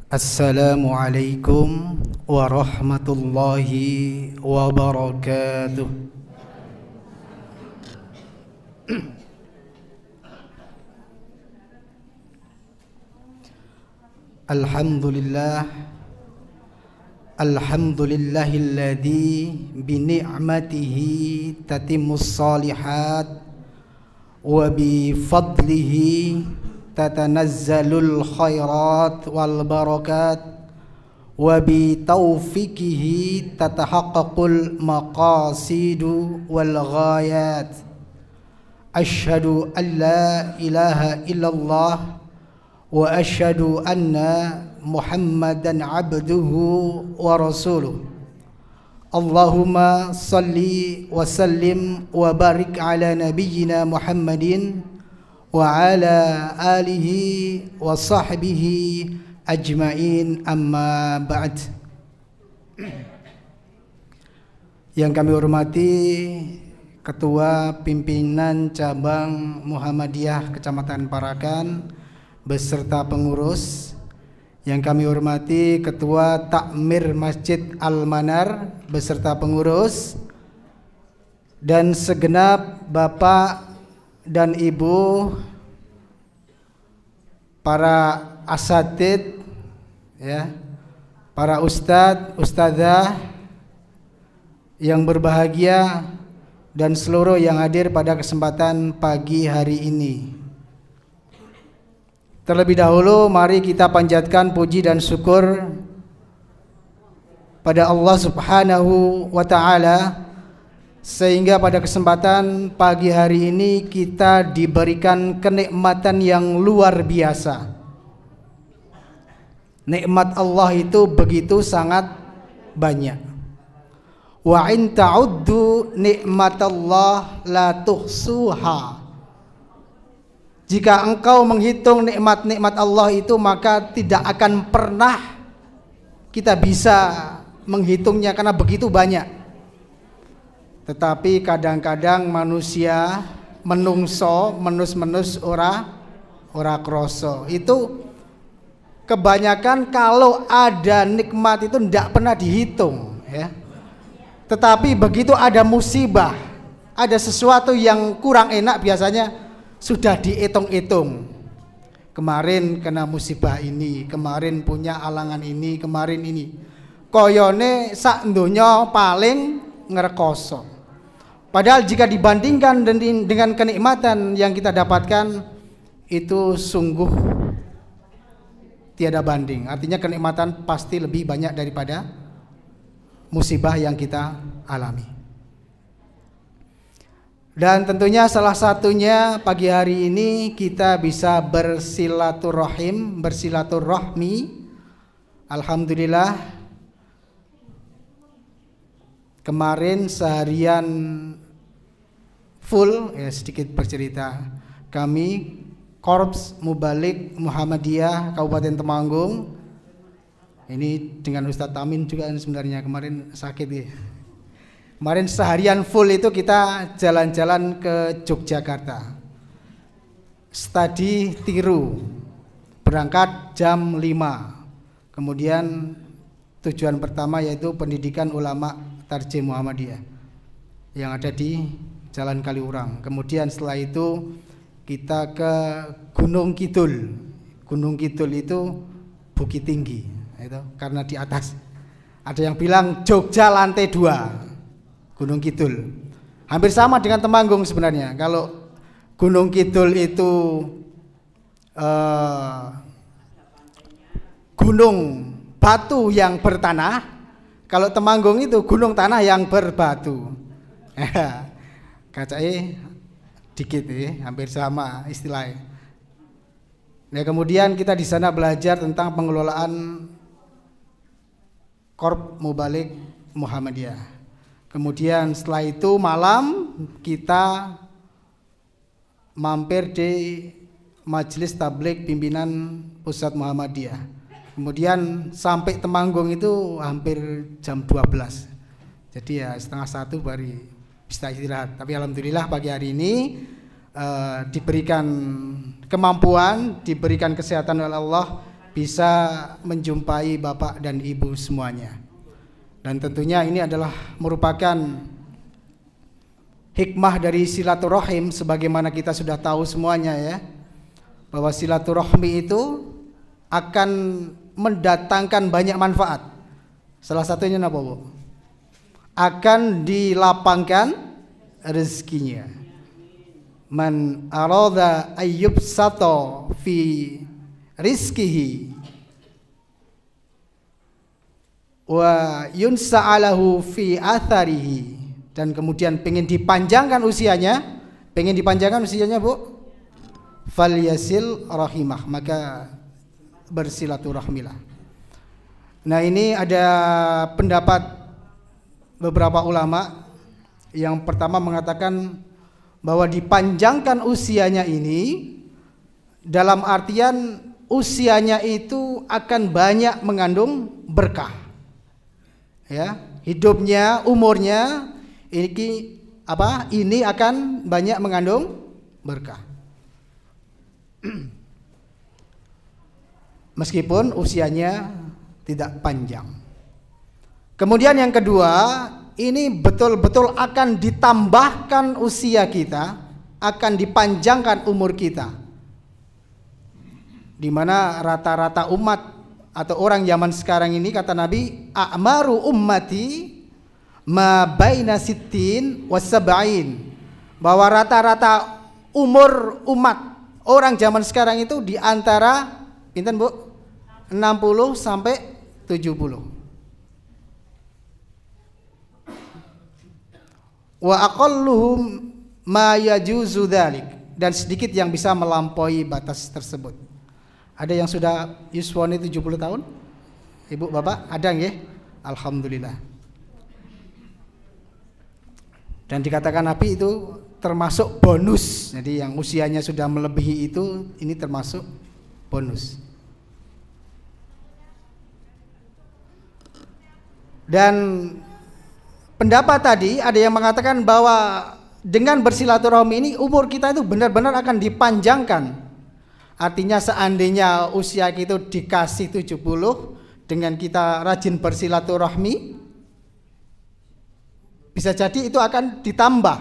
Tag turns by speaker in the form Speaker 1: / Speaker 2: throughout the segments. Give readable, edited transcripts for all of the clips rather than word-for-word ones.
Speaker 1: Assalamualaikum warahmatullahi wabarakatuh. Alhamdulillahilladzi bi ni'matihi tatimmus shalihat wa bi fadlihi tatanazzalul khairat wal barakat wa bi taufiqihi tatahaqqaqul maqasidu wal ghayat. Asyhadu an la ilaha illallah wa asyhadu anna Muhammadan abduhu wa rasuluh. Allahumma salli wa sallim wa barik ala nabiyyina Muhammadin wa ala alihi wa sahbihi ajmain, amma ba'd. Yang kami hormati Ketua Pimpinan Cabang Muhammadiyah Kecamatan Parakan beserta pengurus, yang kami hormati Ketua Takmir Masjid Al-Manar beserta pengurus, dan segenap Bapak dan Ibu, para asatid, ya, para ustadz, ustadzah yang berbahagia, dan seluruh yang hadir pada kesempatan pagi hari ini. Terlebih dahulu mari kita panjatkan puji dan syukur pada Allah Subhanahu wa ta'ala, sehingga pada kesempatan pagi hari ini kita diberikan kenikmatan yang luar biasa. Nikmat Allah itu begitu sangat banyak. Wa in ta'uddu nikmatallah la tuhsuha. Jika engkau menghitung nikmat-nikmat Allah itu, maka tidak akan pernah kita bisa menghitungnya karena begitu banyak. Tetapi kadang-kadang manusia menungso, menus ora kroso. Itu kebanyakan kalau ada nikmat itu tidak pernah dihitung, ya. Tetapi begitu ada musibah, ada sesuatu yang kurang enak, biasanya sudah dihitung-hitung. Kemarin kena musibah ini, kemarin punya alangan ini, kemarin ini. Koyone sak donya paling ngrekoso. Padahal jika dibandingkan dengan kenikmatan yang kita dapatkan, itu sungguh tiada banding. Artinya kenikmatan pasti lebih banyak daripada musibah yang kita alami. Dan tentunya salah satunya pagi hari ini kita bisa bersilaturahmi. Alhamdulillah, kemarin seharian full, ya, sedikit bercerita. Kami Korps Mubalik Muhammadiyah Kabupaten Temanggung, ini dengan Ustadz Amin juga sebenarnya kemarin sakit, ya. Kemarin seharian full itu kita jalan-jalan ke Yogyakarta. Studi tiru, berangkat jam 5. Kemudian tujuan pertama yaitu pendidikan ulama Tarjih Muhammadiyah yang ada di Jalan Kaliurang. Kemudian setelah itu kita ke Gunung Kidul. Gunung Kidul itu Bukit Tinggi, itu karena di atas. Ada yang bilang Jogja lantai 2. Gunung Kidul hampir sama dengan Temanggung sebenarnya. Kalau Gunung Kidul itu gunung batu yang bertanah, kalau Temanggung itu gunung tanah yang berbatu. Kacai dikit, hampir sama istilahnya. Nah, kemudian kita di sana belajar tentang pengelolaan Korps Mubalik Muhammadiyah. Kemudian setelah itu malam kita mampir di Majelis Tabligh Pimpinan Pusat Muhammadiyah. Kemudian sampai Temanggung itu hampir jam 12. Jadi ya 12:30 baru bisa istirahat. Tapi alhamdulillah pagi hari ini diberikan kemampuan, diberikan kesehatan oleh Allah, bisa menjumpai bapak dan ibu semuanya. Dan tentunya ini adalah merupakan hikmah dari silaturahim, sebagaimana kita sudah tahu semuanya ya, bahwa silaturahmi itu akan mendatangkan banyak manfaat. Salah satunya apa, Bu? Akan dilapangkan rezekinya. Man arada ayyubsato fi rizkihi wa yunsa'alahu fi atharihi, dan kemudian pengen dipanjangkan usianya, Bu, falyasil rahimah, maka bersilaturahmilah. Nah, ini ada pendapat beberapa ulama. Yang pertama mengatakan bahwa dipanjangkan usianya ini dalam artian usianya itu akan banyak mengandung berkah. Ya, hidupnya, umurnya ini akan banyak mengandung berkah. Meskipun usianya tidak panjang. Kemudian yang kedua, ini betul-betul akan ditambahkan usia kita, akan dipanjangkan umur kita. Di mana rata-rata umat atau orang zaman sekarang ini, kata Nabi, a'maru ummati ma baina sittin wa sab'in, bahwa rata-rata umur umat orang zaman sekarang itu di antara pinten, Bu? 60 sampai 70. Wa aqalluhum ma yajuzu dzalik, dan sedikit yang bisa melampaui batas tersebut. Ada yang sudah yuswani 70 tahun? Ibu, Bapak, ada nggih? Alhamdulillah. Dan dikatakan Nabi itu termasuk bonus. Jadi yang usianya sudah melebihi itu, ini termasuk bonus. Dan pendapat tadi ada yang mengatakan bahwa dengan bersilaturahmi ini umur kita itu benar-benar akan dipanjangkan. Artinya seandainya usia kita dikasih 70, dengan kita rajin bersilaturahmi, bisa jadi itu akan ditambah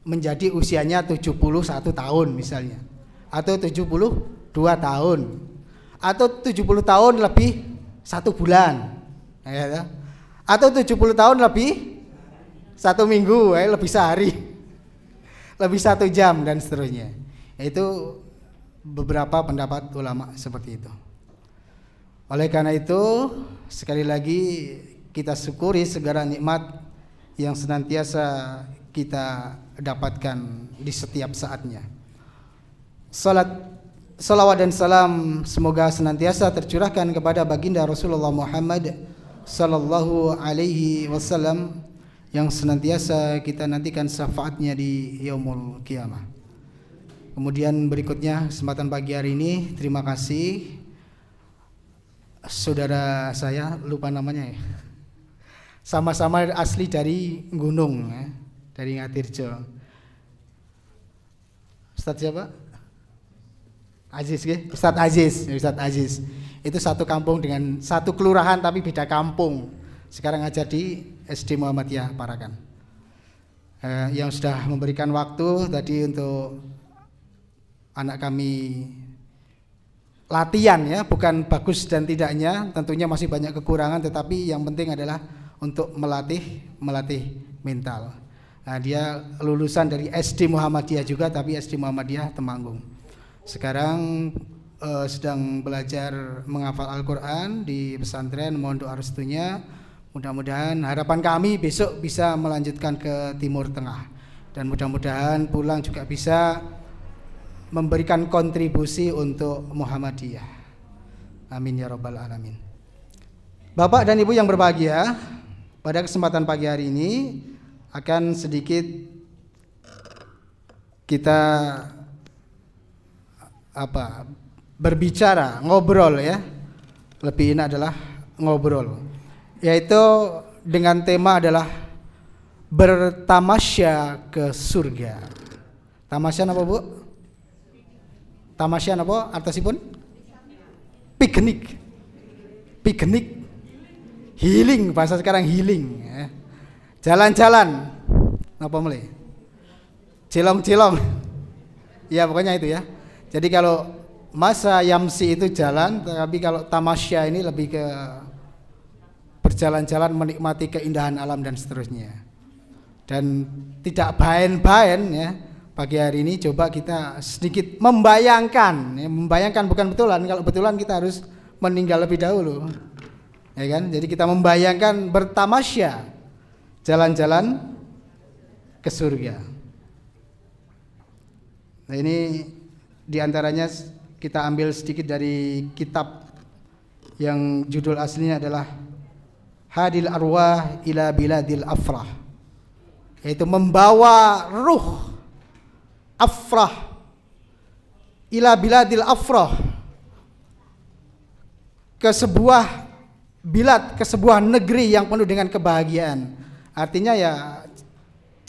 Speaker 1: menjadi usianya 71 tahun misalnya, atau 72 tahun, atau 70 tahun lebih 1 bulan, ya, atau 70 tahun lebih 1 minggu, lebih sehari, lebih 1 jam, dan seterusnya. Itu beberapa pendapat ulama seperti itu. Oleh karena itu, sekali lagi kita syukuri segala nikmat yang senantiasa kita dapatkan di setiap saatnya. Salawat dan salam semoga senantiasa tercurahkan kepada baginda Rasulullah Muhammad sallallahu alaihi wasallam, yang senantiasa kita nantikan syafaatnya di yaumul qiyamah. Kemudian berikutnya kesempatan pagi hari ini, terima kasih saudara saya, lupa namanya ya, sama-sama asli dari Gunung ya, dari Ngatirjo. Ustadz siapa? Aziz ya? Ustadz Aziz. Itu satu kampung dengan satu kelurahan tapi beda kampung. Sekarang ngajar di SD Muhammadiyah Parakan. Yang sudah memberikan waktu tadi untuk anak kami latihan ya, bukan bagus dan tidaknya, tentunya masih banyak kekurangan, tetapi yang penting adalah untuk melatih mental. Nah, dia lulusan dari SD Muhammadiyah juga, tapi SD Muhammadiyah Temanggung. Sekarang sedang belajar menghafal Al-Quran di pesantren. Mohon doa restunya. Mudah-mudahan harapan kami besok bisa melanjutkan ke Timur Tengah, dan mudah-mudahan pulang juga bisa memberikan kontribusi untuk Muhammadiyah. Amin ya rabbal alamin. Bapak dan Ibu yang berbahagia, pada kesempatan pagi hari ini akan sedikit kita berbicara, ngobrol ya. Lebih ini adalah ngobrol, yaitu dengan tema adalah bertamasya ke surga. Tamasya apa, Bu? Tamasya apa artosipun? piknik, healing, bahasa sekarang healing, ya. Jalan-jalan, apa mulai, cilong-cilong, ya pokoknya itu ya. Jadi kalau masa yamsi itu jalan, tapi kalau tamasya ini lebih ke berjalan-jalan menikmati keindahan alam dan seterusnya. Dan tidak baen-baen ya. Pagi hari ini coba kita sedikit membayangkan, ya, membayangkan bukan betulan. Kalau betulan kita harus meninggal lebih dahulu, ya kan? Jadi kita membayangkan bertamasya, jalan-jalan ke surga. Nah ini diantaranya kita ambil sedikit dari kitab yang judul aslinya adalah Hadil Arwah ila Biladil Afrah, yaitu membawa ruh Afrah ila Biladil Afrah, ke sebuah bilad, ke sebuah negeri yang penuh dengan kebahagiaan. Artinya ya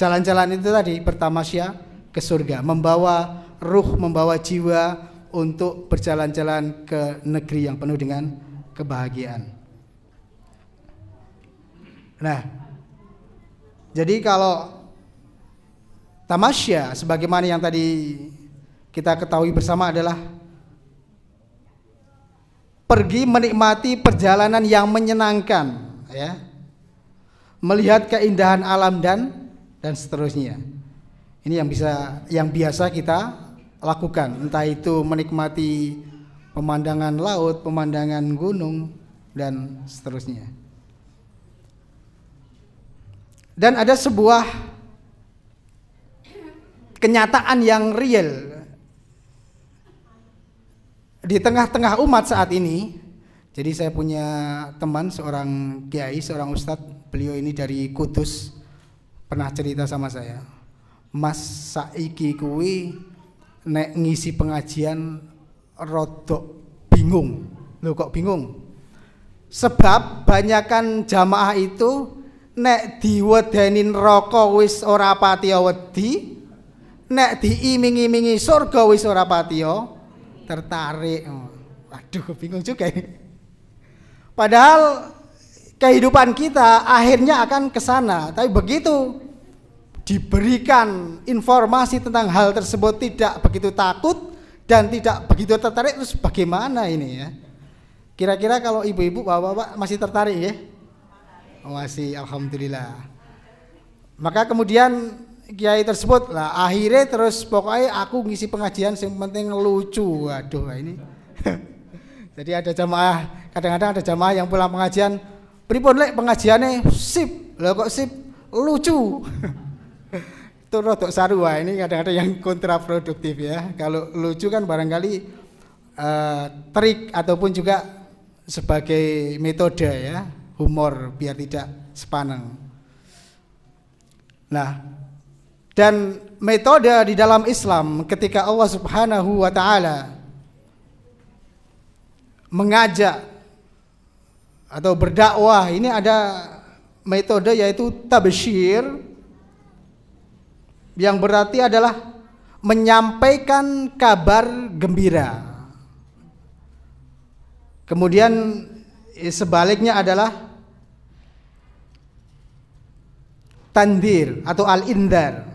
Speaker 1: jalan-jalan itu tadi bertamasya ke surga, membawa ruh, membawa jiwa untuk berjalan-jalan ke negeri yang penuh dengan kebahagiaan. Nah, jadi kalau tamasya sebagaimana yang tadi kita ketahui bersama adalah pergi menikmati perjalanan yang menyenangkan, ya, melihat keindahan alam dan seterusnya. Ini yang biasa kita lakukan, entah itu menikmati pemandangan laut, pemandangan gunung dan seterusnya. Dan ada sebuah kenyataan yang real di tengah-tengah umat saat ini. Jadi saya punya teman, seorang kiai, seorang ustadz, beliau ini dari Kudus, pernah cerita sama saya, Mas saiki kuwi nek ngisi pengajian rodok bingung. Loh kok bingung? Sebab banyakan jamaah itu nek diwedeni neraka wis ora patiya wedi, nek diiming-imingi surga wis ora patiya tertarik. Waduh, bingung juga ini. Padahal kehidupan kita akhirnya akan ke sana, tapi begitu diberikan informasi tentang hal tersebut tidak begitu takut dan tidak begitu tertarik, terus bagaimana ini ya? Kira-kira kalau ibu-ibu, bapak-bapak masih tertarik ya? Masih, alhamdulillah. Maka kemudian kiai tersebut lah akhirnya terus pokoknya aku ngisi pengajian yang penting lucu. Waduh ini. Jadi ada jamaah, kadang-kadang ada jamaah yang pulang pengajian, pripun lek pengajiannya sip, lah kok sip, lucu. Itu rodok sarua, ini kadang-kadang yang kontraproduktif ya. Kalau lucu kan barangkali trik ataupun juga sebagai metode ya, humor biar tidak sepaneng. Nah, dan metode di dalam Islam ketika Allah Subhanahu wa taala mengajak atau berdakwah, ini ada metode yaitu tabsyir, yang berarti adalah menyampaikan kabar gembira. Kemudian sebaliknya adalah tandir atau al-indar,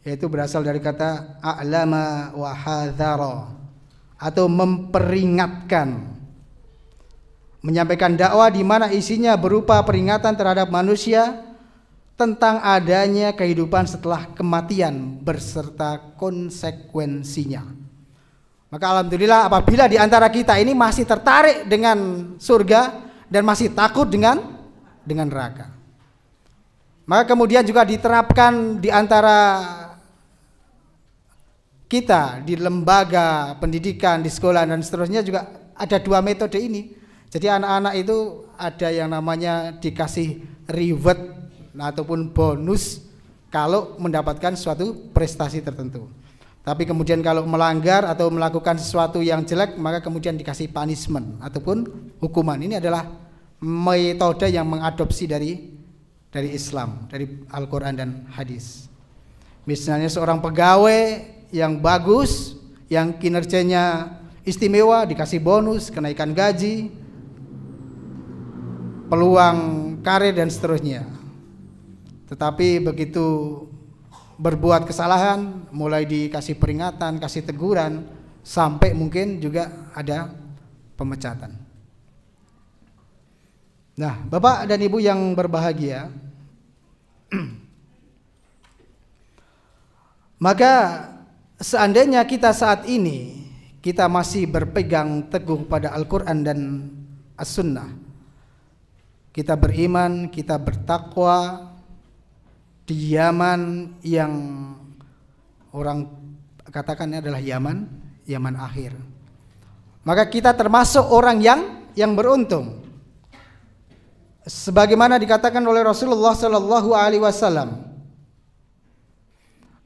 Speaker 1: yaitu berasal dari kata a'lama wa hadzara, atau memperingatkan. Menyampaikan dakwah di mana isinya berupa peringatan terhadap manusia tentang adanya kehidupan setelah kematian beserta konsekuensinya. Maka alhamdulillah apabila di antara kita ini masih tertarik dengan surga dan masih takut dengan neraka, maka kemudian juga diterapkan di antara kita di lembaga pendidikan, di sekolah dan seterusnya juga ada dua metode ini. Jadi anak-anak itu ada yang namanya dikasih reward ataupun bonus kalau mendapatkan suatu prestasi tertentu. Tapi kemudian kalau melanggar atau melakukan sesuatu yang jelek, maka kemudian dikasih punishment ataupun hukuman. Ini adalah metode yang mengadopsi dari Islam, dari Al-Quran dan hadis. Misalnya seorang pegawai yang bagus, yang kinerjanya istimewa, dikasih bonus, kenaikan gaji, peluang karir dan seterusnya. Tetapi begitu berbuat kesalahan, mulai dikasih peringatan, kasih teguran, sampai mungkin juga ada pemecatan. Nah, Bapak dan Ibu yang berbahagia, maka seandainya kita saat ini kita masih berpegang teguh pada Al-Quran dan As-Sunnah, kita beriman, kita bertakwa di zaman yang orang katakan adalah Yaman akhir, maka kita termasuk orang yang beruntung. Sebagaimana dikatakan oleh Rasulullah Sallallahu Alaihi Wasallam,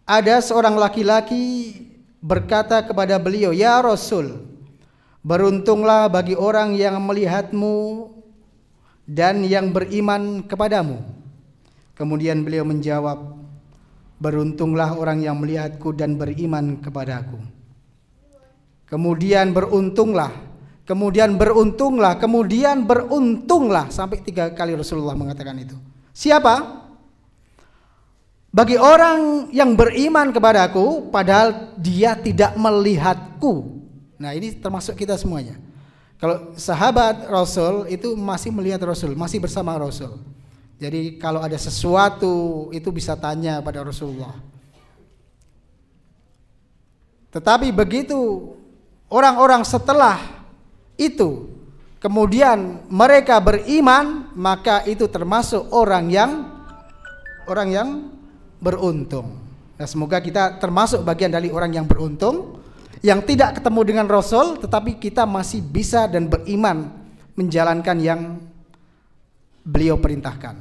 Speaker 1: ada seorang laki-laki berkata kepada beliau, "Ya Rasul, beruntunglah bagi orang yang melihatmu dan yang beriman kepadamu." Kemudian beliau menjawab, "Beruntunglah orang yang melihatku dan beriman kepadaku." Kemudian beruntunglah, kemudian beruntunglah, kemudian beruntunglah, sampai 3 kali Rasulullah mengatakan itu. Siapa? Bagi orang yang beriman kepadaku padahal dia tidak melihatku. Nah, ini termasuk kita semuanya. Kalau sahabat Rasul itu masih melihat Rasul, masih bersama Rasul. Jadi kalau ada sesuatu itu bisa tanya pada Rasulullah. Tetapi begitu orang-orang setelah itu kemudian mereka beriman, maka itu termasuk orang yang beruntung. Nah, semoga kita termasuk bagian dari orang yang beruntung, yang tidak ketemu dengan Rasul tetapi kita masih bisa dan beriman menjalankan yang beliau perintahkan.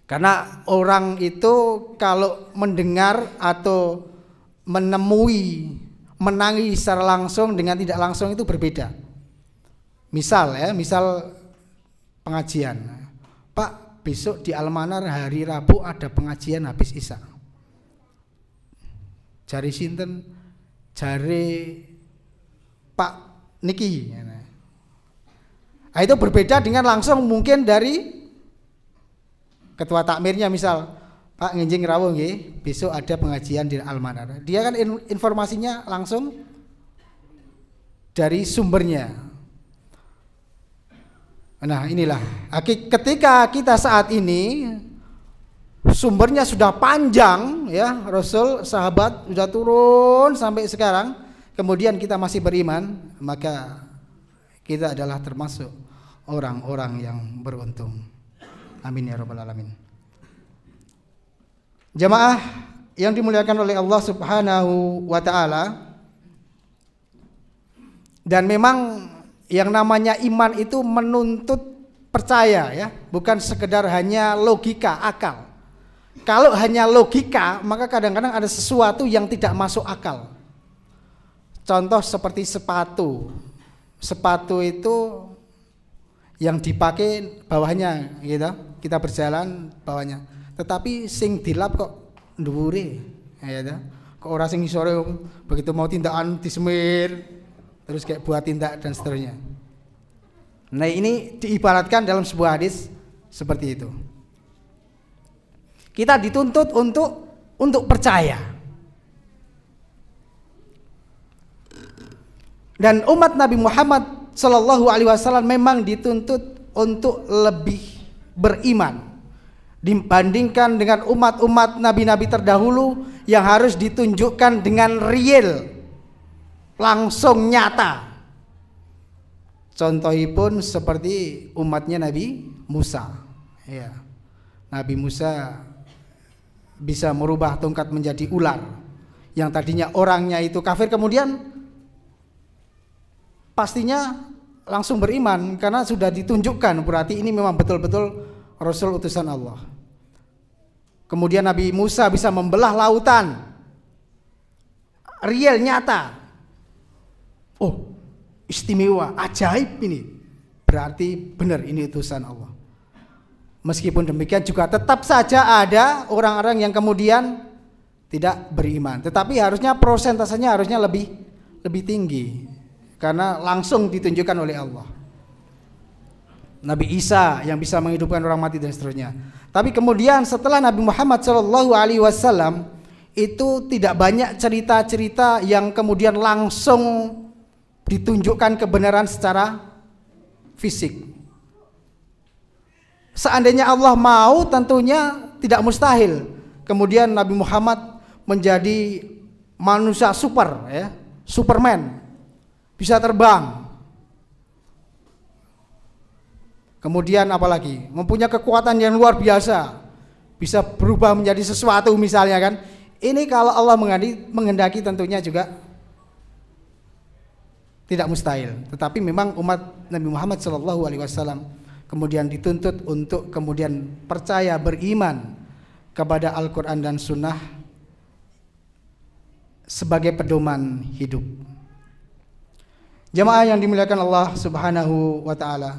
Speaker 1: Karena orang itu kalau mendengar atau menemui, menangis secara langsung dengan tidak langsung itu berbeda. Misal pengajian, Pak, besok di Almanar hari Rabu ada pengajian habis Isya. Jari sinten, jari Pak Niki. Nah, itu berbeda dengan langsung mungkin dari ketua takmirnya, misal, Pak nginjing rawuh nggih, besok ada pengajian di Almanar. Dia kan informasinya langsung dari sumbernya. Nah, inilah ketika kita saat ini sumbernya sudah panjang ya, Rasul, sahabat sudah turun sampai sekarang, kemudian kita masih beriman, maka kita adalah termasuk orang-orang yang beruntung. Amin ya rabbal alamin. Jamaah yang dimuliakan oleh Allah Subhanahu wa taala, dan memang yang namanya iman itu menuntut percaya ya, bukan sekedar hanya logika, akal. Kalau hanya logika, maka kadang-kadang ada sesuatu yang tidak masuk akal. Contoh seperti sepatu. Sepatu itu yang dipakai bawahnya gitu, kita berjalan bawahnya. Tetapi sing dilap kok dhuwure, ya, kok ora sing isore begitu mau tindakan disemir, terus kayak buat tindak dan seterusnya. Nah, ini diibaratkan dalam sebuah hadis seperti itu. Kita dituntut untuk percaya. Dan umat Nabi Muhammad Sallallahu Alaihi Wasallam memang dituntut untuk lebih beriman dibandingkan dengan umat-umat nabi-nabi terdahulu yang harus ditunjukkan dengan real, langsung nyata. Contohipun seperti umatnya Nabi Musa. Ya. Nabi Musa bisa merubah tongkat menjadi ular. Yang tadinya orangnya itu kafir, kemudian pastinya langsung beriman karena sudah ditunjukkan, berarti ini memang betul-betul Rasul utusan Allah. Kemudian Nabi Musa bisa membelah lautan, real, nyata. Oh, istimewa, ajaib ini, berarti benar ini utusan Allah. Meskipun demikian juga tetap saja ada orang-orang yang kemudian tidak beriman, tetapi harusnya prosentasenya harusnya lebih lebih tinggi karena langsung ditunjukkan oleh Allah. Nabi Isa yang bisa menghidupkan orang mati dan seterusnya. Tapi kemudian setelah Nabi Muhammad SAW itu tidak banyak cerita-cerita yang kemudian langsung ditunjukkan kebenaran secara fisik. Seandainya Allah mau, tentunya tidak mustahil kemudian Nabi Muhammad menjadi manusia super, ya, Superman, bisa terbang. Kemudian apalagi mempunyai kekuatan yang luar biasa, bisa berubah menjadi sesuatu misalnya kan. Ini kalau Allah menghendaki tentunya juga tidak mustahil. Tetapi memang umat Nabi Muhammad SAW kemudian dituntut untuk kemudian percaya, beriman kepada Al-Quran dan Sunnah sebagai pedoman hidup. Jamaah yang dimuliakan Allah Subhanahu wa Ta'ala,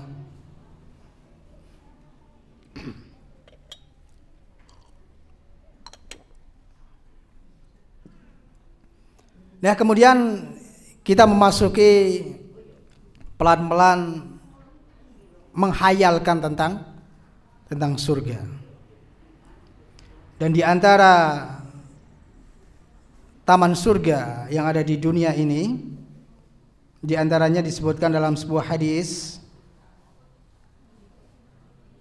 Speaker 1: nah kemudian kita memasuki pelan-pelan menghayalkan tentang surga. Dan di antara taman surga yang ada di dunia ini, di antaranya disebutkan dalam sebuah hadis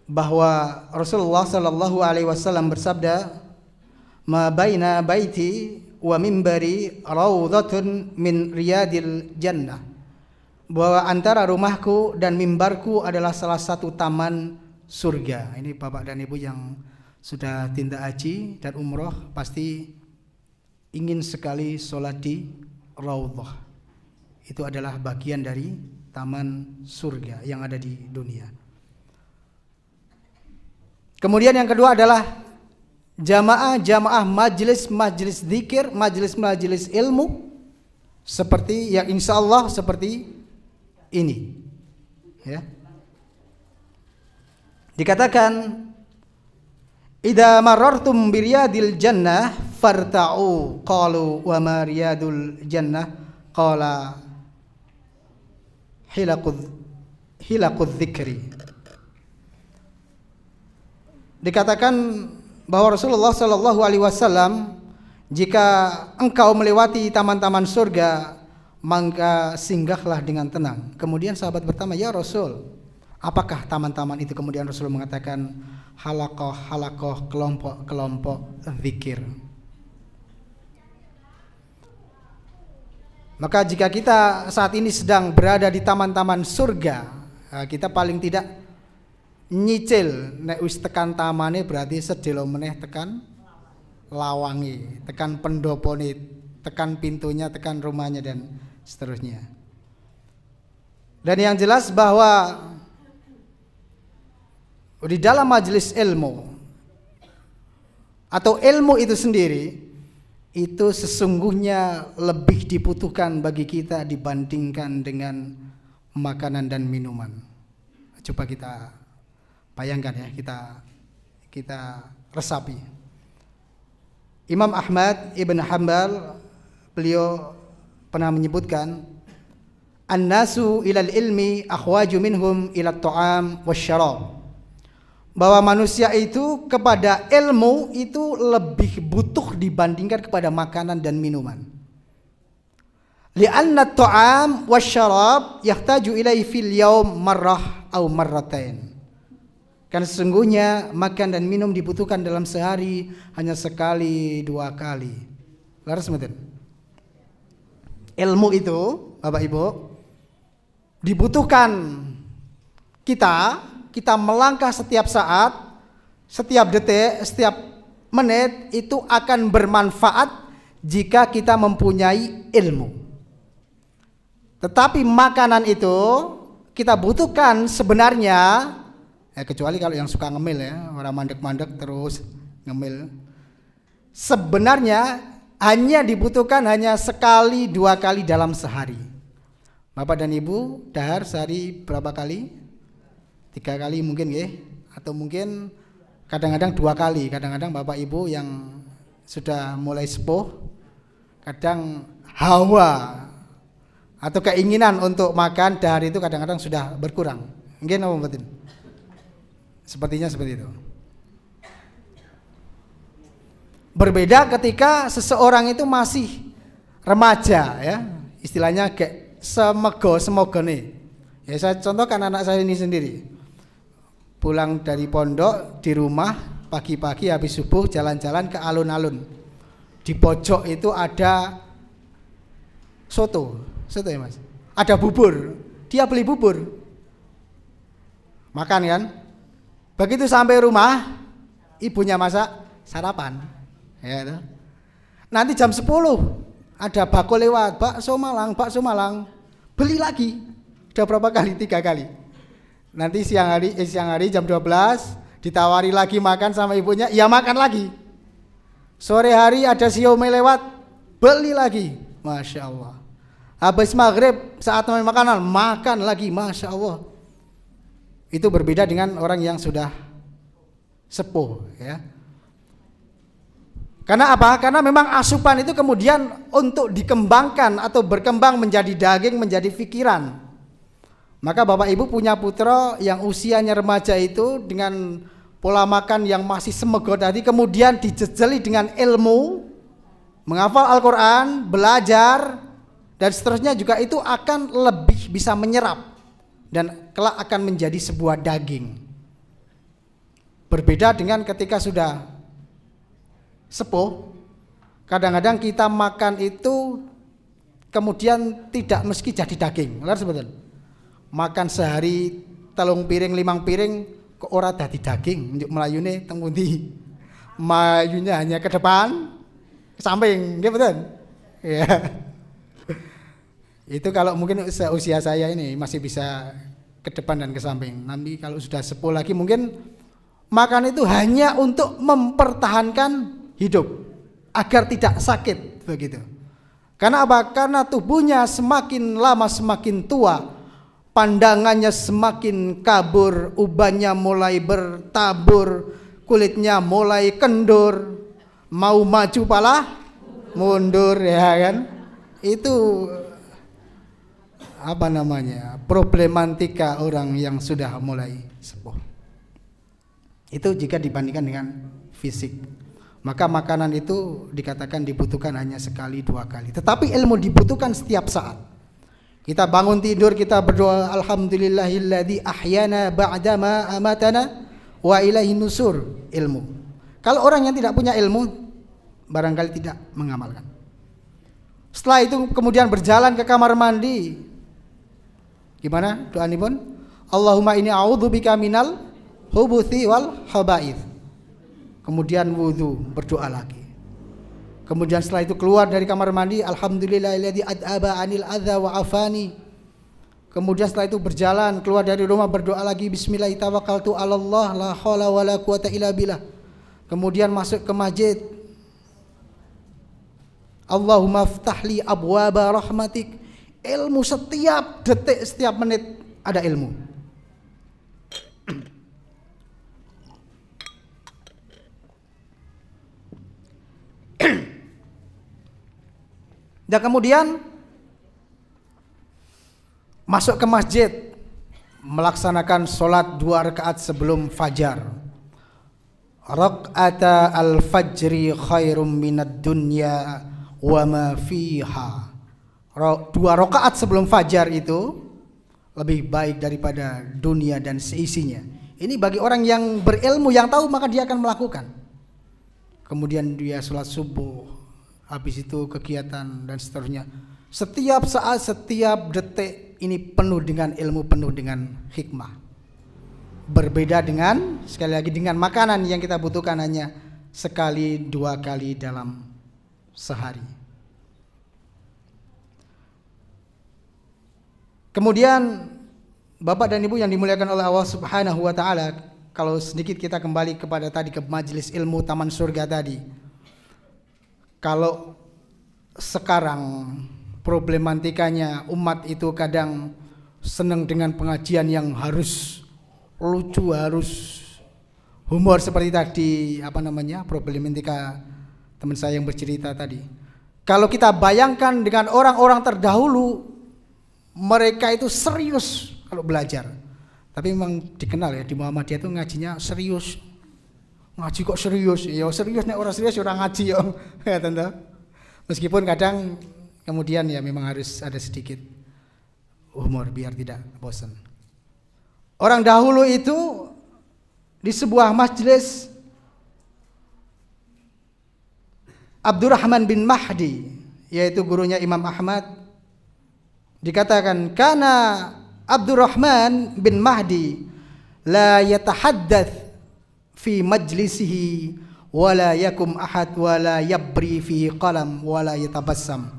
Speaker 1: bahwa Rasulullah sallallahu alaihi wasallam bersabda, "Ma baina baiti wa mimbari raudhatun min riyadil jannah." Bahwa antara rumahku dan mimbarku adalah salah satu taman surga. Ini Bapak dan Ibu yang sudah tindak haji dan umroh pasti ingin sekali sholat di raudhah. Itu adalah bagian dari taman surga yang ada di dunia. Kemudian yang kedua adalah jamaah majlis zikir, majlis ilmu, seperti yang insya Allah seperti ini, ya. Dikatakan, idza marartum biriyadil jannah farta'u, qalu wa ma riyadul jannah, qala hilaqudz dzikri. Dikatakan bahwa Rasulullah sallallahu alaihi wasallam, jika engkau melewati taman-taman surga, maka singgahlah dengan tenang. Kemudian sahabat bertanya, ya Rasul, apakah taman-taman itu? Kemudian Rasul mengatakan, halakoh, kelompok zikir. Maka jika kita saat ini sedang berada di taman-taman surga, kita paling tidak nyicil nek wis tekan tamane berarti sedelo meneh tekan lawangi, tekan pendopone, tekan pintunya, tekan rumahnya dan seterusnya. Dan yang jelas bahwa di dalam majelis ilmu atau ilmu itu sendiri itu sesungguhnya lebih dibutuhkan bagi kita dibandingkan dengan makanan dan minuman. Coba kita bayangkan ya, kita resapi. Imam Ahmad Ibn Hanbal, beliau pernah menyebutkan, an-nasu ilal ilmi akhwaju minhum ilat ta'am wasyarab, bahwa manusia itu kepada ilmu itu lebih butuh dibandingkan kepada makanan dan minuman. Li'anna at-ta'am wasyarab yahtaju ilaihi fil yaum marrah au marratain. Karena sesungguhnya makan dan minum dibutuhkan dalam sehari hanya sekali, 2 kali. Laras mboten? Ilmu itu, Bapak Ibu, dibutuhkan kita melangkah setiap saat, setiap detik, setiap menit itu akan bermanfaat jika kita mempunyai ilmu. Tetapi makanan itu kita butuhkan sebenarnya, kecuali kalau yang suka ngemil ya, orang mandek-mandek terus ngemil. Sebenarnya hanya dibutuhkan hanya sekali, 2 kali dalam sehari. Bapak dan Ibu dahar sehari berapa kali? 3 kali mungkin ya, atau mungkin kadang-kadang 2 kali. Kadang-kadang Bapak Ibu yang sudah mulai sepuh, kadang hawa atau keinginan untuk makan dahar itu kadang-kadang sudah berkurang. Mungkin apa betul? Sepertinya seperti itu. Berbeda ketika seseorang itu masih remaja ya, istilahnya kayak semoga nih. Ya saya contohkan anak saya ini sendiri. Pulang dari pondok di rumah pagi-pagi habis subuh jalan-jalan ke alun-alun. Di pojok itu ada soto ya Mas. Ada bubur. Dia beli bubur. Makan kan? Begitu sampai rumah ibunya masak sarapan. Ya, itu. Nanti jam 10 ada bakul lewat, bakso Malang, beli lagi. Udah berapa kali? 3 kali. Nanti siang hari jam 12 ditawari lagi makan sama ibunya, ya makan lagi. Sore hari ada siomay lewat, beli lagi. Masya Allah. Habis maghrib saat makanan makan lagi, masya Allah. Itu berbeda dengan orang yang sudah sepuh ya. Karena apa? Karena memang asupan itu kemudian untuk dikembangkan atau berkembang menjadi daging, menjadi pikiran. Maka Bapak Ibu punya putra yang usianya remaja itu dengan pola makan yang masih semegot tadi, kemudian dijejeli dengan ilmu, menghafal Al-Quran, belajar, dan seterusnya juga itu akan lebih bisa menyerap dan kelak akan menjadi sebuah daging. Berbeda dengan ketika sudah sepuh, kadang-kadang kita makan itu kemudian tidak meski jadi daging. Benar sebetulnya. Makan sehari telung piring 5 piring kok ora dadi daging, njuk melayune teng pundi. Mayunya hanya ke depan, ke samping, nggih betul? Ya. Itu kalau mungkin seusia saya ini masih bisa ke depan dan ke samping. Nanti kalau sudah sepuh lagi mungkin makan itu hanya untuk mempertahankan hidup agar tidak sakit begitu. Karena apa? Karena tubuhnya semakin lama semakin tua, pandangannya semakin kabur, ubannya mulai bertabur, kulitnya mulai kendur, mau maju malah mundur ya kan. Itu apa namanya? Problematika orang yang sudah mulai sepuh. Itu jika dibandingkan dengan fisik. Maka makanan itu dikatakan dibutuhkan hanya sekali 2 kali. Tetapi ilmu dibutuhkan setiap saat. Kita bangun tidur kita berdoa alhamdulillahilladzi ahyana ba'dama amatana wa ilaihin nusur. Ilmu. Kalau orang yang tidak punya ilmu barangkali tidak mengamalkan. Setelah itu kemudian berjalan ke kamar mandi. Gimana doa ini pun? Allahumma inni a'udzubika minal hubuthi wal khaba'ith. Kemudian wudhu, berdoa lagi. Kemudian setelah itu keluar dari kamar mandi, alhamdulillahilladzi ad'aba 'anil adza wa afani. Kemudian setelah itu berjalan keluar dari rumah berdoa lagi, bismillah tawakkaltu 'alallah la haula wala quwata illa billah. Kemudian masuk ke masjid. Allahumma ftahli abwaba rahmatik. Ilmu setiap detik, setiap menit ada ilmu. Dan kemudian masuk ke masjid melaksanakan sholat 2 rakaat sebelum fajar. Raq'ata al-fajri khairum minad dunya wa ma fiha. 2 rakaat sebelum fajar itu lebih baik daripada dunia dan seisinya. Ini bagi orang yang berilmu, yang tahu, maka dia akan melakukan. Kemudian dia sholat subuh, habis itu kegiatan dan seterusnya. Setiap saat, setiap detik ini penuh dengan ilmu, penuh dengan hikmah. Berbeda dengan, sekali lagi, dengan makanan yang kita butuhkan hanya sekali 2 kali dalam sehari. Kemudian Bapak dan Ibu yang dimuliakan oleh Allah Subhanahu wa taala, kalau sedikit kita kembali kepada tadi ke majelis ilmu Taman Surga tadi. Kalau sekarang problematikanya umat itu kadang senang dengan pengajian yang harus lucu, harus humor seperti tadi, apa namanya, problematika teman saya yang bercerita tadi. Kalau kita bayangkan dengan orang-orang terdahulu, mereka itu serius kalau belajar. Tapi memang dikenal ya di Muhammadiyah itu ngajinya serius. Ngaji kok serius? Ya serius nek orang serius orang ngaji ya. Ya tentu. Meskipun kadang kemudian ya memang harus ada sedikit humor biar tidak bosan. Orang dahulu itu di sebuah majelis Abdurrahman bin Mahdi, yaitu gurunya Imam Ahmad, dikatakan karena Abdurrahman bin Mahdi la yatahaddath fi majlisihi wala yakum ahad wala yabri fi qalam wala yatabassam.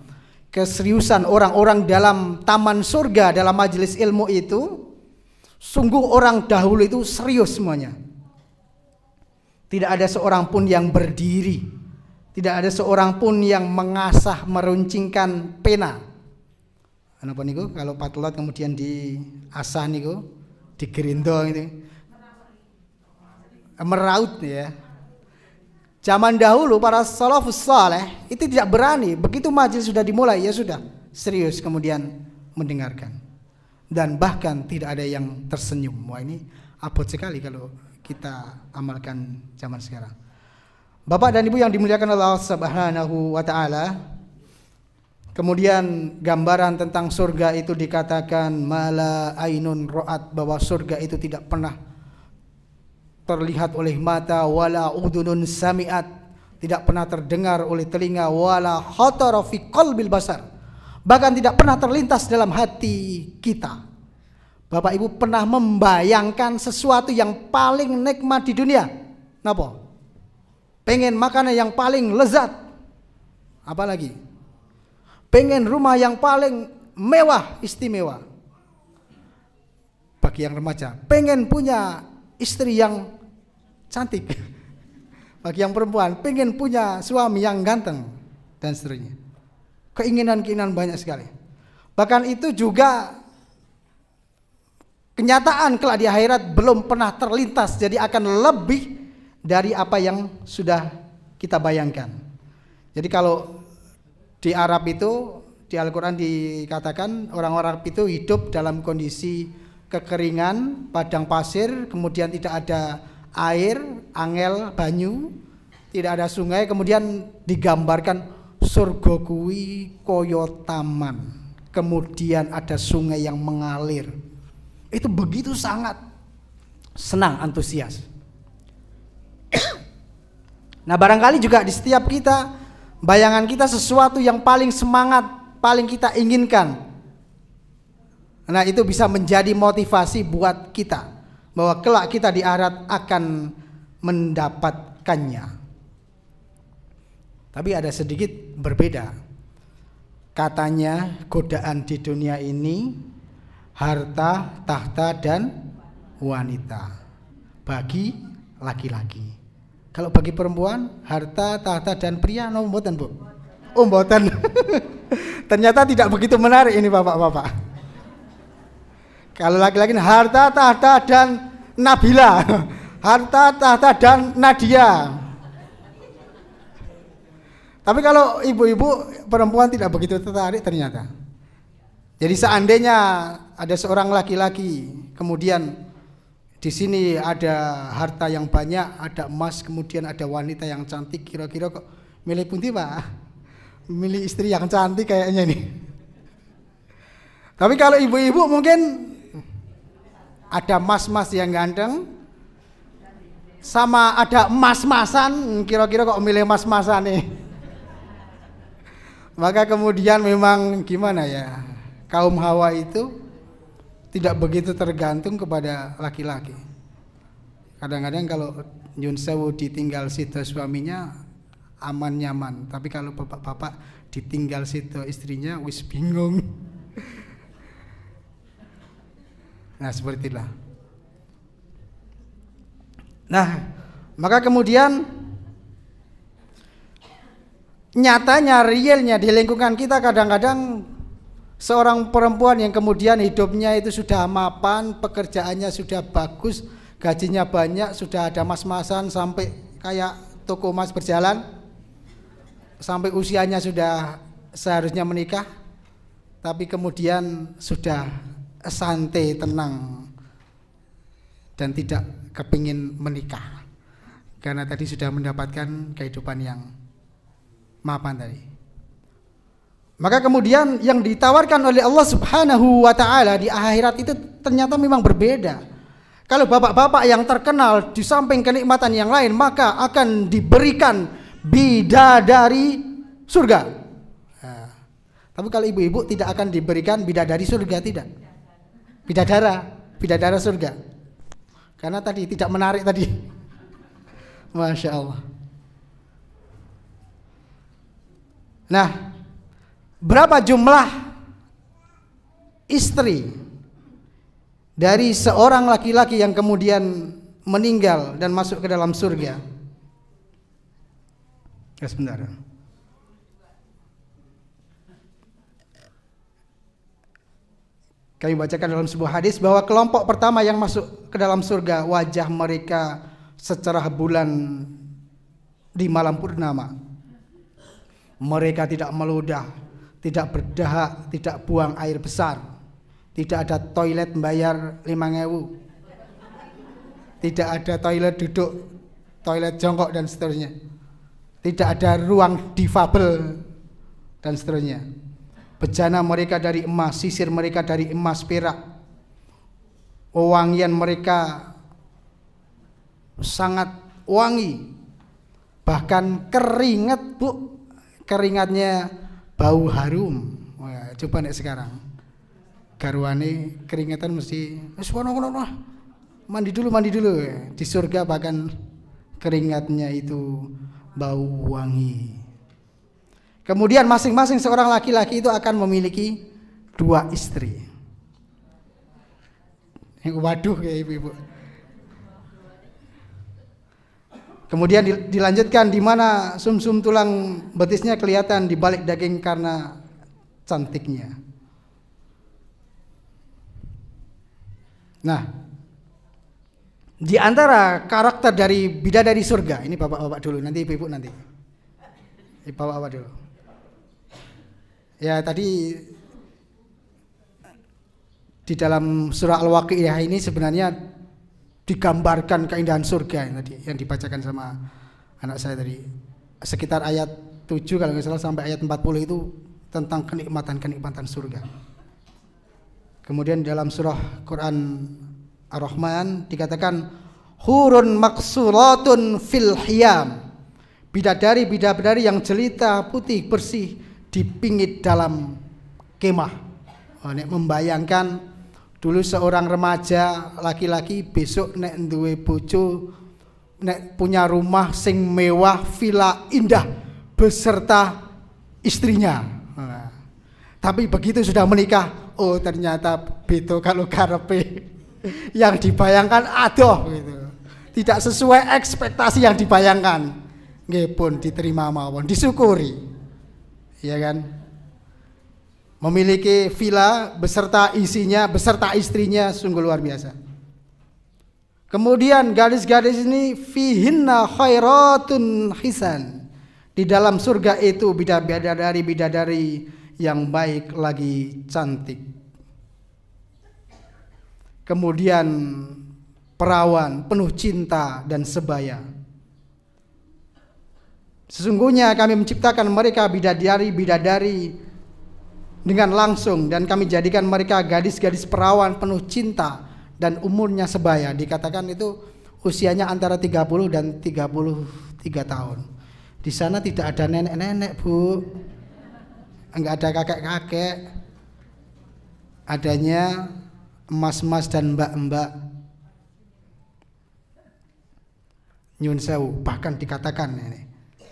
Speaker 1: Keseriusan orang-orang dalam taman surga, dalam majelis ilmu itu, sungguh orang dahulu itu serius semuanya. Tidak ada seorang pun yang berdiri, tidak ada seorang pun yang mengasah meruncingkan pena. Kenapa niku kalau patulot kemudian diasah niku digerindo itu meraut ya. Zaman dahulu para salafus saleh itu tidak berani, begitu majelis sudah dimulai ya sudah serius kemudian mendengarkan. Dan bahkan tidak ada yang tersenyum. Wah ini abot sekali kalau kita amalkan zaman sekarang. Bapak dan Ibu yang dimuliakan Allah Subhanahu wa taala, kemudian gambaran tentang surga itu dikatakan mala ainun ra'at, bahwa surga itu tidak pernah terlihat oleh mata, wala udunun sami'at, tidak pernah terdengar oleh telinga, wala khatara fi qalbil basar, bahkan tidak pernah terlintas dalam hati kita. Bapak Ibu pernah membayangkan sesuatu yang paling nikmat di dunia? Napa? Pengen makanan yang paling lezat? Apalagi? Pengen rumah yang paling mewah, istimewa. Bagi yang remaja, pengen punya istri yang cantik. Bagi yang perempuan, pengen punya suami yang ganteng, dan seterusnya. Keinginan-keinginan banyak sekali. Bahkan itu juga kenyataan kelak di akhirat belum pernah terlintas, jadi akan lebih dari apa yang sudah kita bayangkan. Jadi kalau di Arab itu, di Al-Quran dikatakan orang-orang Arab itu hidup dalam kondisi kekeringan, padang pasir, kemudian tidak ada air, angel, banyu, tidak ada sungai, kemudian digambarkan surga kuwi koyo taman, kemudian ada sungai yang mengalir. Itu begitu sangat senang, antusias. Nah barangkali juga di setiap kita, bayangan kita sesuatu yang paling semangat, paling kita inginkan. Nah itu bisa menjadi motivasi buat kita, bahwa kelak kita di akhirat akan mendapatkannya. Tapi ada sedikit berbeda. Katanya godaan di dunia ini harta, tahta, dan wanita bagi laki-laki. Kalau bagi perempuan, harta, tahta, dan pria, no mboten, Bu. Oh mboten. Ternyata tidak begitu menarik ini bapak-bapak. Kalau laki-laki harta, tahta, dan Nabila, harta, tahta, dan Nadia. Tapi kalau ibu-ibu perempuan tidak begitu tertarik ternyata. Jadi seandainya ada seorang laki-laki, kemudian di sini ada harta yang banyak, ada emas, kemudian ada wanita yang cantik, kira-kira kok milih pundi Pak? Milih istri yang cantik kayaknya ini. Tapi kalau ibu-ibu mungkin ada mas-mas yang ganteng, sama ada mas-masan, kira-kira kok milih mas-masan nih. Maka kemudian memang gimana ya, kaum Hawa itu tidak begitu tergantung kepada laki-laki. Kadang-kadang kalau nyun sewu ditinggal situ suaminya aman nyaman, tapi kalau bapak-bapak ditinggal situ istrinya wis bingung. Nah seperti itulah. Nah maka kemudian nyatanya, realnya di lingkungan kita kadang-kadang seorang perempuan yang kemudian hidupnya itu sudah mapan, pekerjaannya sudah bagus, gajinya banyak, sudah ada mas-masan sampai kayak toko emas berjalan, sampai usianya sudah seharusnya menikah, tapi kemudian sudah santai, tenang, dan tidak kepingin menikah karena tadi sudah mendapatkan kehidupan yang mapan tadi. Maka kemudian yang ditawarkan oleh Allah Subhanahu wa ta'ala di akhirat itu ternyata memang berbeda. Kalau bapak-bapak yang terkenal di samping kenikmatan yang lain, maka akan diberikan bidadari surga. Nah, tapi kalau ibu-ibu tidak akan diberikan bidadari surga, tidak. Bidadara surga. Karena tadi tidak menarik tadi. Masya Allah. Nah, berapa jumlah istri dari seorang laki-laki yang kemudian meninggal dan masuk ke dalam surga? Ya, sebentar. Kami bacakan dalam sebuah hadis bahwa kelompok pertama yang masuk ke dalam surga, wajah mereka secerah bulan di malam purnama. Mereka tidak meludah, tidak berdahak, tidak buang air besar, tidak ada toilet bayar 5.000, tidak ada toilet duduk, toilet jongkok dan seterusnya, tidak ada ruang difabel dan seterusnya. Bejana mereka dari emas, sisir mereka dari emas perak, wewangian mereka sangat wangi, bahkan keringat bu, keringatnya bau harum. Wah, coba nek sekarang garwane keringatan mesti mandi dulu. Di surga bahkan keringatnya itu bau wangi. Kemudian masing-masing seorang laki-laki itu akan memiliki 2 istri. Waduh ya ibu-ibu. Kemudian dilanjutkan di mana sumsum tulang betisnya kelihatan di balik daging karena cantiknya. Nah, di antara karakter dari bidadari surga, ini bapak-bapak dulu, nanti ibu-ibu nanti. Bapak-bapak dulu. Ya, tadi di dalam surah Al-Waqiah ini sebenarnya digambarkan keindahan surga yang tadi yang dibacakan sama anak saya tadi. Sekitar ayat 7 kalau nggak salah sampai ayat 40 itu tentang kenikmatan surga. Kemudian dalam surah Quran Ar-Rahman dikatakan hurun maksuratun fil hiyam. Bidadari yang jelita, putih, bersih dipingit dalam kemah. Nek membayangkan dulu seorang remaja laki-laki besok nek duwe bojo, nek punya rumah sing mewah, villa indah beserta istrinya. Nah, tapi begitu sudah menikah, oh ternyata beto kalau karepe yang dibayangkan adoh gitu. Tidak sesuai ekspektasi yang dibayangkan. Nggih pun diterima mawon, disyukuri. Ya kan? Memiliki villa beserta isinya, beserta istrinya sungguh luar biasa. Kemudian gadis-gadis ini fihinna khairatun hisan. Di dalam surga itu bidadari yang baik lagi cantik. Kemudian perawan penuh cinta dan sebaya. Sesungguhnya kami menciptakan mereka bidadari dengan langsung dan kami jadikan mereka gadis-gadis perawan penuh cinta dan umurnya sebaya. Dikatakan itu usianya antara 30 dan 33 tahun. Di sana tidak ada nenek-nenek, Bu. Enggak ada kakek-kakek. Adanya emas-emas dan mbak-mbak. Nyun sewu, bahkan dikatakan ini.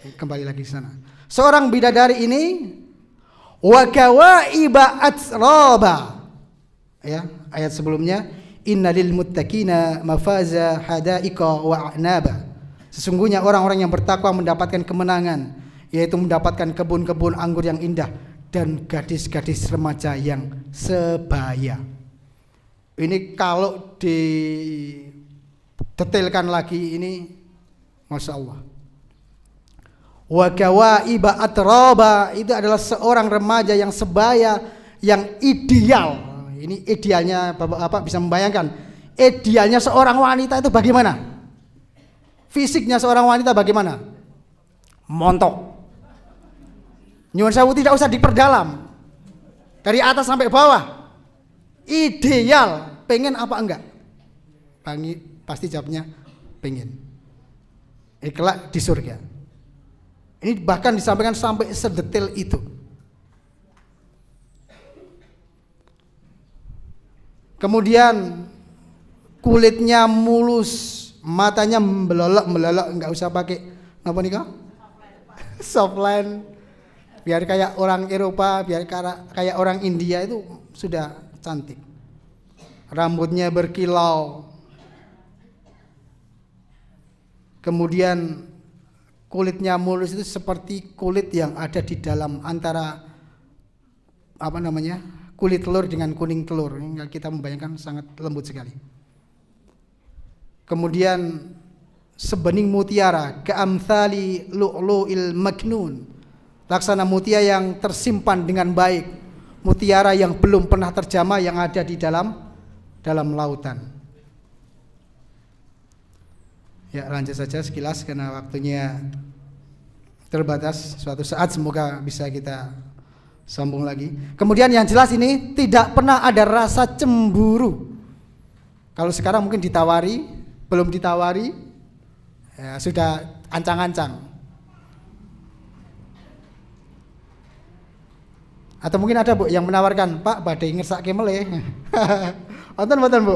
Speaker 1: Kembali lagi ke sana. Seorang bidadari ini wa kawaiba atraba. Ya, ayat sebelumnya innalil muttaqina mafaza hadaika wa a'naba. Sesungguhnya orang-orang yang bertakwa mendapatkan kemenangan, yaitu mendapatkan kebun-kebun anggur yang indah dan gadis-gadis remaja yang sebaya. Ini kalau didetailkan lagi ini Masya Allah. Wa kawaiba atraba itu adalah seorang remaja yang sebaya yang ideal. Ini idealnya Bapak bisa membayangkan. Idealnya seorang wanita itu bagaimana? Fisiknya seorang wanita bagaimana? Montok. Nyuwun sewu, tidak usah diperdalam. Dari atas sampai bawah. Ideal. Pengen apa enggak? Pasti jawabnya pengen. Kelak di surga. Ini bahkan disampaikan sampai sedetail itu. Kemudian kulitnya mulus, matanya melolok, nggak usah pakai apa nih kak? Softline, biar kayak orang Eropa, biar kayak orang India itu sudah cantik. Rambutnya berkilau. Kemudian kulitnya mulus itu seperti kulit yang ada di dalam antara apa namanya, kulit telur dengan kuning telur. Ini kita membayangkan sangat lembut sekali. Kemudian sebening mutiara, ka'amthali lu'lu'il maknun, laksana mutiara yang tersimpan dengan baik, mutiara yang belum pernah terjamah yang ada di dalam lautan. Ya, lanjut saja sekilas karena waktunya terbatas. Suatu saat semoga bisa kita sambung lagi. Kemudian yang jelas ini tidak pernah ada rasa cemburu. Kalau sekarang mungkin ditawari, belum ditawari, ya sudah ancang-ancang. Atau mungkin ada Bu yang menawarkan, Pak badai ngersake meleh. Wonten Bu.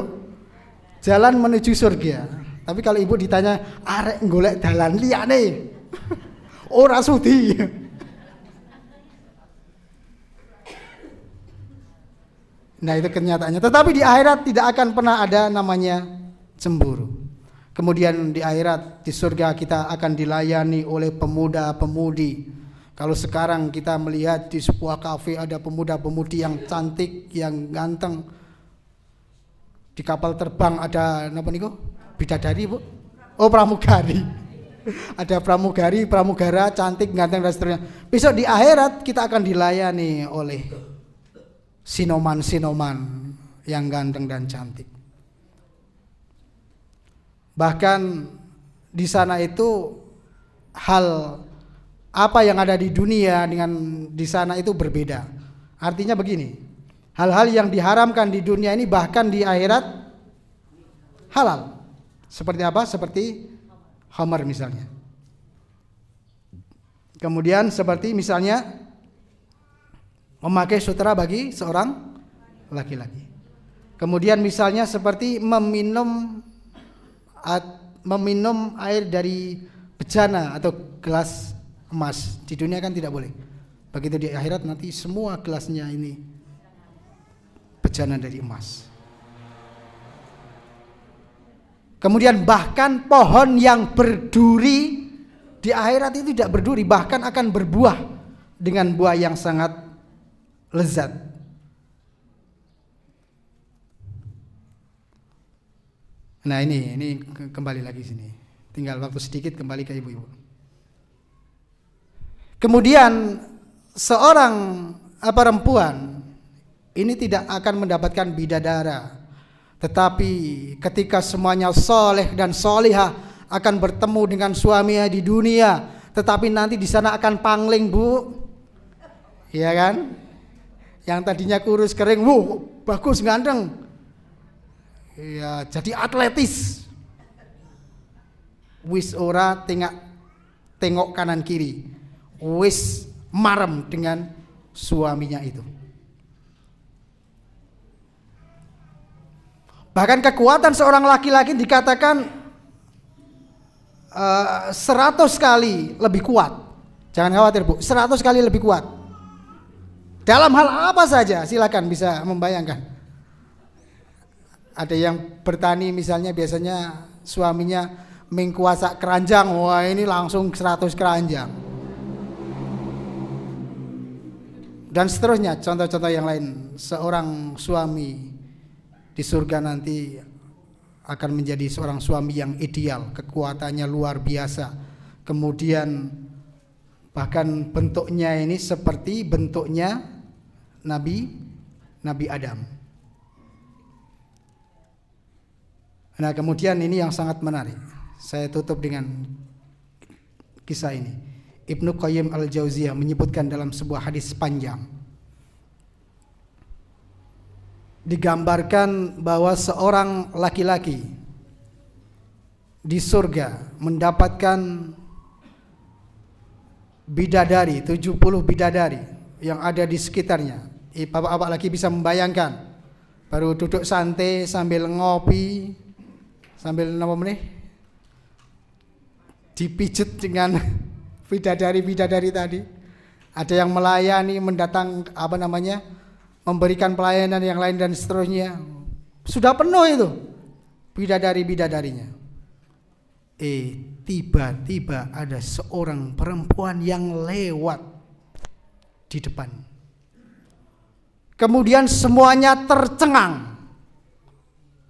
Speaker 1: Jalan menuju surga. Tapi kalau ibu ditanya arek golek dalan liyane, ora sudi. Nah itu kenyataannya. Tetapi di akhirat tidak akan pernah ada namanya cemburu. Kemudian di akhirat, di surga kita akan dilayani oleh pemuda-pemudi. Kalau sekarang kita melihat di sebuah kafe ada pemuda-pemudi yang cantik, yang ganteng. Di kapal terbang ada apa nih kok? Bidadari Bu? Oh pramugari. Ada pramugari, pramugara cantik, ganteng dan seterusnya. Besok di akhirat kita akan dilayani oleh sinoman-sinoman yang ganteng dan cantik. Bahkan di sana itu hal apa yang ada di dunia dengan di sana itu berbeda. Artinya begini, hal-hal yang diharamkan di dunia ini bahkan di akhirat halal. Seperti apa? Seperti khamar misalnya. Kemudian seperti misalnya memakai sutra bagi seorang laki-laki. Kemudian misalnya seperti meminum air dari bejana atau gelas emas. Di dunia kan tidak boleh. Begitu di akhirat nanti semua gelasnya ini bejana dari emas. Kemudian bahkan pohon yang berduri di akhirat itu tidak berduri, bahkan akan berbuah dengan buah yang sangat lezat. Nah ini kembali lagi sini. Tinggal waktu sedikit kembali ke ibu-ibu. Kemudian seorang perempuan ini tidak akan mendapatkan bidadara. Tetapi ketika semuanya soleh dan solihah akan bertemu dengan suaminya di dunia, tetapi nanti di sana akan pangling Bu, ya kan? Yang tadinya kurus kering, bagus ganteng, ya jadi atletis. Wis ora tengok kanan kiri, wis marem dengan suaminya itu. Bahkan kekuatan seorang laki-laki dikatakan 100 kali lebih kuat. Jangan khawatir Bu, 100 kali lebih kuat. Dalam hal apa saja, silakan bisa membayangkan. Ada yang bertani misalnya, biasanya suaminya mengkuasa keranjang, wah ini langsung 100 keranjang. Dan seterusnya, contoh-contoh yang lain. Seorang suami di surga nanti akan menjadi seorang suami yang ideal, kekuatannya luar biasa. Kemudian bahkan bentuknya ini seperti bentuknya Nabi Nabi Adam. Nah, kemudian ini yang sangat menarik. Saya tutup dengan kisah ini. Ibnu Qayyim al-Jauziyah menyebutkan dalam sebuah hadis panjang, digambarkan bahwa seorang laki-laki di surga mendapatkan bidadari, 70 bidadari yang ada di sekitarnya. Bapak-bapak lagi bisa membayangkan, baru duduk santai sambil ngopi, sambil dipijet dengan bidadari-bidadari tadi. Ada yang melayani, memberikan pelayanan yang lain dan seterusnya. Sudah penuh itu bidadari-bidadarinya. Tiba-tiba ada seorang perempuan yang lewat di depan. Kemudian semuanya tercengang.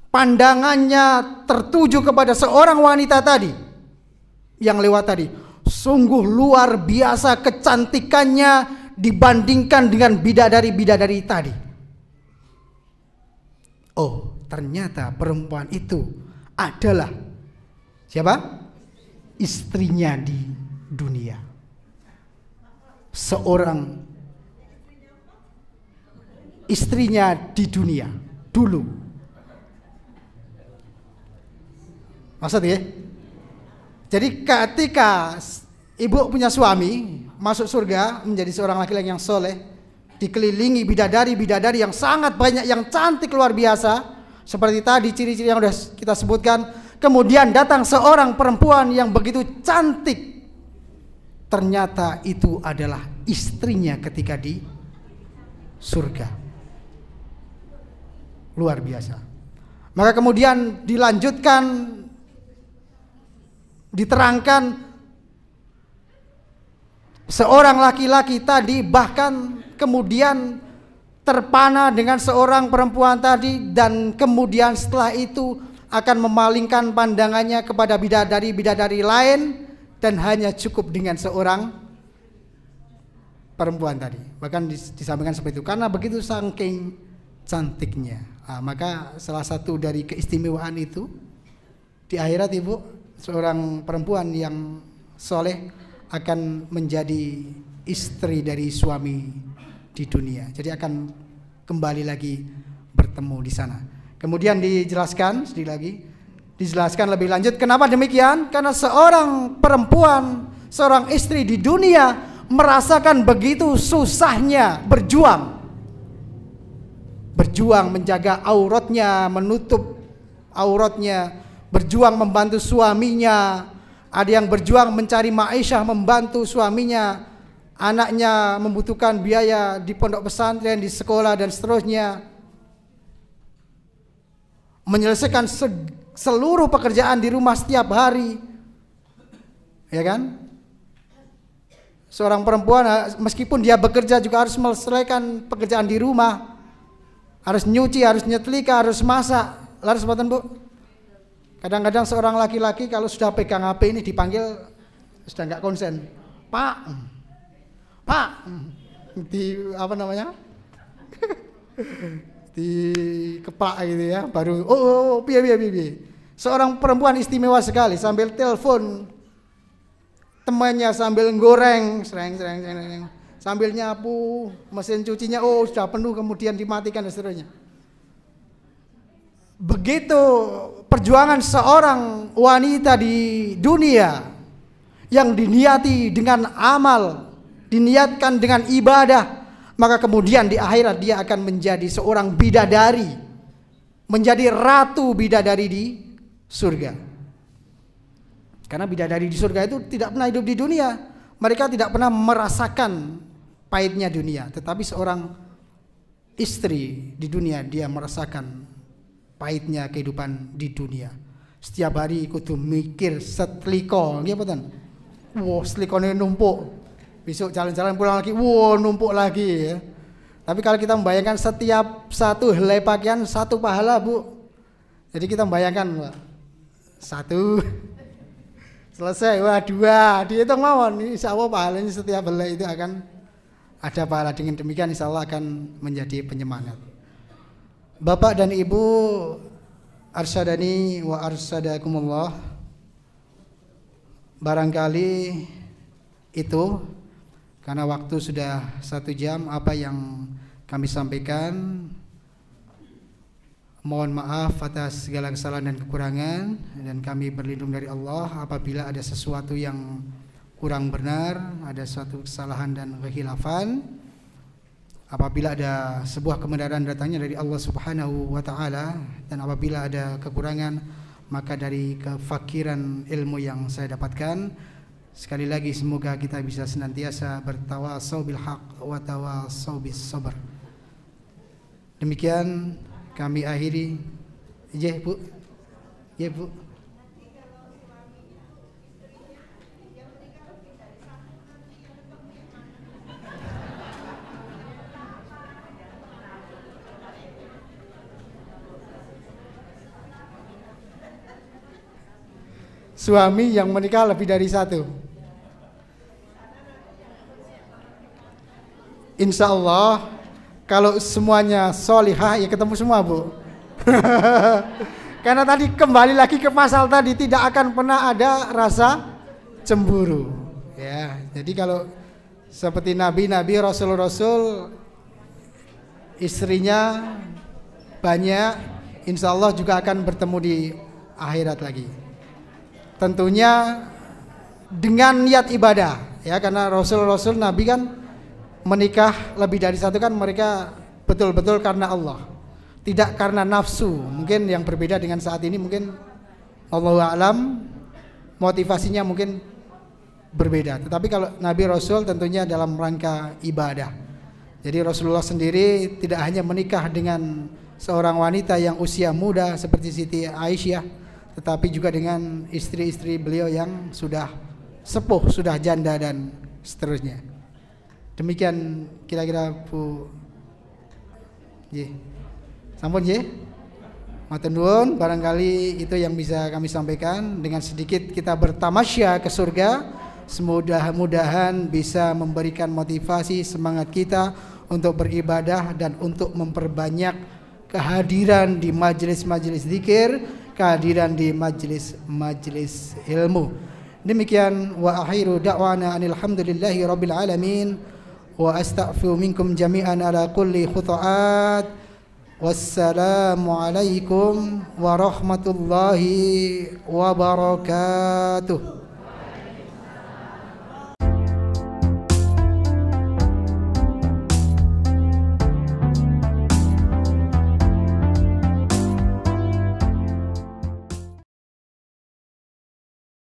Speaker 1: Pandangannya tertuju kepada seorang wanita tadi yang lewat tadi. Sungguh luar biasa kecantikannya dibandingkan dengan bidadari-bidadari tadi. Oh, ternyata perempuan itu adalah siapa? Istrinya di dunia. Seorang istrinya di dunia dulu. Maksudnya? Jadi ketika ibu punya suami, masuk surga menjadi seorang laki-laki yang soleh, dikelilingi bidadari-bidadari yang sangat banyak, yang cantik luar biasa, seperti tadi ciri-ciri yang sudah kita sebutkan. Kemudian datang seorang perempuan yang begitu cantik, ternyata itu adalah istrinya ketika di surga. Luar biasa. Maka kemudian dilanjutkan, diterangkan, seorang laki-laki tadi bahkan kemudian terpana dengan seorang perempuan tadi, dan kemudian setelah itu akan memalingkan pandangannya kepada bidadari-bidadari lain dan hanya cukup dengan seorang perempuan tadi. Bahkan disampaikan seperti itu karena begitu saking cantiknya. Maka salah satu dari keistimewaan itu di akhirat, ibu, seorang perempuan yang soleh akan menjadi istri dari suami di dunia. Jadi akan kembali lagi bertemu di sana. Kemudian dijelaskan sedikit lagi, dijelaskan lebih lanjut kenapa demikian. Karena seorang perempuan, seorang istri di dunia merasakan begitu susahnya berjuang menjaga auratnya, menutup auratnya, berjuang membantu suaminya. Ada yang berjuang mencari ma'isyah, membantu suaminya, anaknya membutuhkan biaya di pondok pesantren, di sekolah dan seterusnya, menyelesaikan seluruh pekerjaan di rumah setiap hari, ya kan? Seorang perempuan meskipun dia bekerja juga harus menyelesaikan pekerjaan di rumah, harus nyuci, harus nyetrika, harus masak. Lalu sebatan, Bu, kadang-kadang seorang laki-laki kalau sudah pegang HP ini dipanggil sudah nggak konsen, Pak, di apa namanya? Di kepak gitu ya, baru piye. Seorang perempuan istimewa sekali, sambil telepon temannya, sambil goreng, sereng, sambil nyapu, mesin cucinya sudah penuh, kemudian dimatikan dan seterusnya. Begitu perjuangan seorang wanita di dunia yang diniati dengan amal, diniatkan dengan ibadah, maka kemudian di akhirat dia akan menjadi seorang bidadari, menjadi ratu bidadari di surga. Karena bidadari di surga itu tidak pernah hidup di dunia, mereka tidak pernah merasakan pahitnya dunia. Tetapi seorang istri di dunia, dia merasakan pahitnya kehidupan di dunia. Setiap hari kudu mikir setliko, nggih mboten? Selikone numpuk. Besok jalan-jalan pulang lagi, numpuk lagi ya. Tapi kalau kita membayangkan setiap satu helai pakaian satu pahala, Bu. Jadi kita membayangkan, satu selesai, dua, dihitung mawon, insya Allah pahalanya setiap helai itu akan ada pahala. Dengan demikian insya Allah akan menjadi penyemangat. Bapak dan Ibu arsyadani wa arsyadakumullah, barangkali itu karena waktu sudah 1 jam apa yang kami sampaikan. Mohon maaf atas segala kesalahan dan kekurangan, dan kami berlindung dari Allah apabila ada sesuatu yang kurang benar, ada suatu kesalahan dan kekhilafan. Apabila ada sebuah kebenaran datangnya dari Allah Subhanahu wa taala, dan apabila ada kekurangan maka dari kefakiran ilmu yang saya dapatkan. Sekali lagi semoga kita bisa senantiasa bertawasau bil haq wa tawasau bis sabr. Demikian kami akhiri. Ya Bu. Ya Bu. Suami yang menikah lebih dari 1. Insya Allah kalau semuanya solihah ya ketemu semua Bu. Karena tadi kembali lagi ke pasal tadi, tidak akan pernah ada rasa cemburu. Ya, jadi kalau seperti nabi-nabi, rasul-rasul, istrinya banyak, insya Allah juga akan bertemu di akhirat lagi. Tentunya dengan niat ibadah, ya, karena rasul-rasul nabi kan menikah lebih dari 1 kan mereka betul-betul karena Allah, tidak karena nafsu. Mungkin yang berbeda dengan saat ini, mungkin Allahu a'lam motivasinya mungkin berbeda. Tetapi kalau Nabi Rasul tentunya dalam rangka ibadah. Jadi Rasulullah sendiri tidak hanya menikah dengan seorang wanita yang usia muda seperti Siti Aisyah, tetapi juga dengan istri-istri beliau yang sudah sepuh, sudah janda dan seterusnya. Demikian kira-kira Bu. Nggih. Sampun nggih. Matur nuwun, barangkali itu yang bisa kami sampaikan. Dengan sedikit kita bertamasya ke surga. Mudah-mudahan bisa memberikan motivasi semangat kita untuk beribadah dan untuk memperbanyak kehadiran di majelis-majelis zikir, kehadiran di majelis-majelis ilmu. Demikian wa akhiru da'wana alhamdulillahi rabbil alamin. Wa astaghfiru minkum jami'an ala kulli khuta'at. Wassalamu alaikum warahmatullahi wabarakatuh.